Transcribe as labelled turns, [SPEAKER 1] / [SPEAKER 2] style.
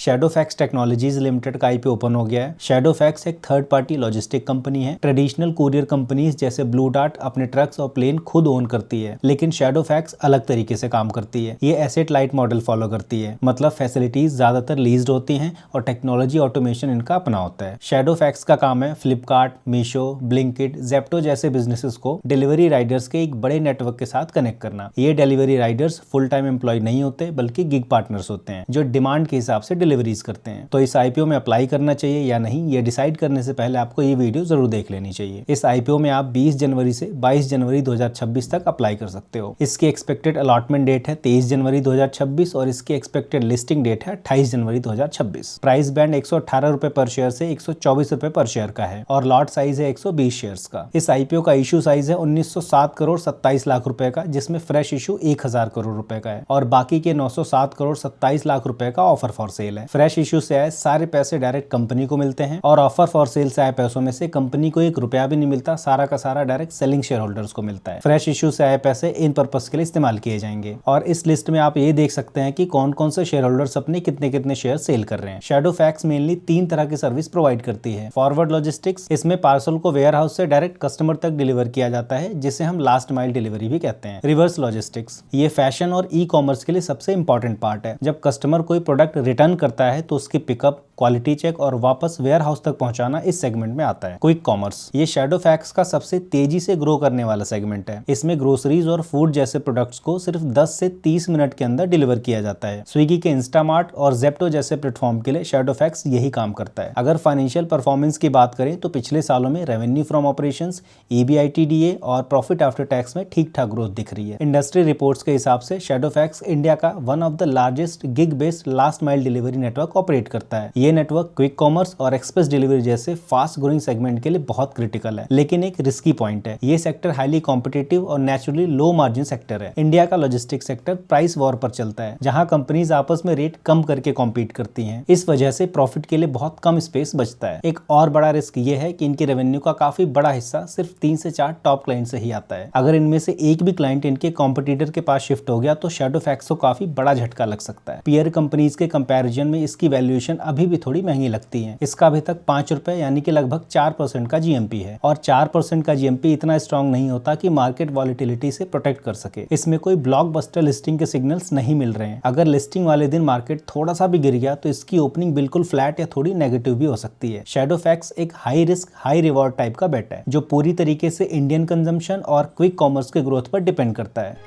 [SPEAKER 1] Shadowfax technologies limited का IPO open हो गया है। शैडोफैक्स एक थर्ड पार्टी लॉजिस्टिक कंपनी है। ट्रेडिशनल कुरियर कंपनीज जैसे ब्लू डार्ट अपने ट्रक्स और प्लेन खुद ओन करती है, लेकिन शैडोफैक्स अलग तरीके से काम करती है। ये एसेट लाइट मॉडल फॉलो करती है, मतलब फैसिलिटीज ज्यादातर लीज्ड होती हैं और टेक्नोलॉजी ऑटोमेशन इनका अपना होता है। शैडोफैक्स का काम है फ्लिपकार्ट, मीशो, ब्लिंकिट, जेप्टो जैसे बिजनेसेस को डिलीवरी राइडर्स के एक बड़े नेटवर्क के साथ कनेक्ट करना। ये delivery riders full time employ नहीं होते, बल्कि गिग पार्टनर्स होते हैं जो डिमांड के हिसाब से डिलीवरीज करते हैं। तो इस आईपीओ में अप्लाई करना चाहिए या नहीं, ये डिसाइड करने से पहले आपको ये वीडियो जरूर देख लेनी चाहिए। इस आईपीओ में आप 20 जनवरी से 22 जनवरी 2026 तक अप्लाई कर सकते हो। इसकी एक्सपेक्टेड अलॉटमेंट डेट है 23 जनवरी 2026 और इसकी एक्सपेक्टेड लिस्टिंग डेट है 28 जनवरी 2026। प्राइस बैंड 118 रुपए पर शेयर से 124 रुपए पर शेयर का है और लॉट साइज है 120 शेयर्स का। इस आईपीओ का इशू साइज है 1907 करोड़ 27 लाख रुपए का, जिसमें फ्रेश इशू 1000 करोड़ रुपए का है और बाकी के 907 करोड़ 27 लाख रुपए का ऑफर फॉर सेल है। फ्रेश इशू से आए सारे पैसे डायरेक्ट कंपनी को मिलते हैं और ऑफर फॉर सेल से आए पैसों में से कंपनी को 1 रुपया भी नहीं मिलता, सारा का सारा डायरेक्ट सेलिंग शेयर होल्डर्स को मिलता है। फ्रेश इशू से आए पैसे इन पर्पस के लिए इस्तेमाल किए जाएंगे और इस लिस्ट में आप ये देख सकते हैं कि कौन कौन से शेयर होल्डर्स अपने कितने कितने शेयर सेल कर रहे हैं। शैडोफैक्स मेनली 3 तरह की सर्विस प्रोवाइड करती है। फॉरवर्ड लॉजिस्टिक्स, इसमें पार्सल को वेयर हाउस से डायरेक्ट कस्टमर तक डिलीवर किया जाता है, जिसे हम लास्ट माइल डिलीवरी भी कहते हैं। रिवर्स लॉजिस्टिक्स, ये फैशन और ई कॉमर्स के लिए सबसे इंपॉर्टेंट पार्ट है। जब कस्टमर कोई प्रोडक्ट रिटर्न करता है तो उसकी पिकअप, क्वालिटी चेक और वापस वेयर हाउस तक पहुंचाना इस सेगमेंट में आता है। क्विक कॉमर्स, ये शैडोफैक्स का सबसे तेजी से ग्रो करने वाला सेगमेंट है। इसमें ग्रोसरीज और फूड जैसे प्रोडक्ट्स को सिर्फ 10 से 30 मिनट के अंदर डिलीवर किया जाता है। स्विगी के इंस्टामार्ट और जेप्टो जैसे प्लेटफॉर्म के लिए शैडोफैक्स यही काम करता है। अगर फाइनेंशियल परफॉर्मेंस की बात करें तो पिछले सालों में रेवेन्यू फ्रॉम ऑपरेशंस, ईबीआईटीडीए और प्रॉफिट आफ्टर टैक्स में ठीक ठाक ग्रोथ दिख रही है। इंडस्ट्री रिपोर्ट्स के हिसाब से शैडोफैक्स इंडिया का one of the largest gig based last mile delivery network operate करता है। ये नेटवर्क क्विक कॉमर्स और एक्सप्रेस डिलीवरी जैसे फास्ट ग्रोइंग सेगमेंट के लिए बहुत क्रिटिकल है, लेकिन एक रिस्की पॉइंट है। ये सेक्टर हाईली कॉम्पिटिटिव और नेचुरली लो मार्जिन सेक्टर है। इंडिया का लॉजिस्टिक्स सेक्टर प्राइस वॉर पर चलता है, जहां कंपनीज आपस में रेट कम करके कॉम्पीट करती हैं। इस वजह से प्रॉफिट के लिए बहुत कम स्पेस बचता है। एक और बड़ा रिस्क ये है कि इनके रेवेन्यू का काफी बड़ा हिस्सा सिर्फ 3 से 4 टॉप क्लाइंट से ही आता है। अगर इनमें से एक भी क्लाइंट इनके कॉम्पिटिटर के पास शिफ्ट हो गया तो शैडोफैक्स को काफी बड़ा झटका लग सकता है। पीयर कंपनीज के कंपैरिजन में इसकी वैल्यूएशन अभी भी थोड़ी महंगी लगती है। इसका अभी तक 5 रुपए यानी कि लगभग 4% का जीएमपी है और 4% का जीएमपी इतना स्ट्रांग नहीं होता कि मार्केट वॉलिटिलिटी से प्रोटेक्ट कर सके। इसमें कोई ब्लॉकबस्टर लिस्टिंग के सिग्नल्स नहीं मिल रहे हैं। अगर लिस्टिंग वाले दिन मार्केट थोड़ा सा भी गिर गया तो इसकी ओपनिंग बिल्कुल फ्लैट या थोड़ी नेगेटिव भी हो सकती है। शैडोफैक्स एक high risk high reward type का बेट है जो पूरी तरीके से इंडियन कंजम्पशन और क्विक कॉमर्स के ग्रोथ पर डिपेंड करता है।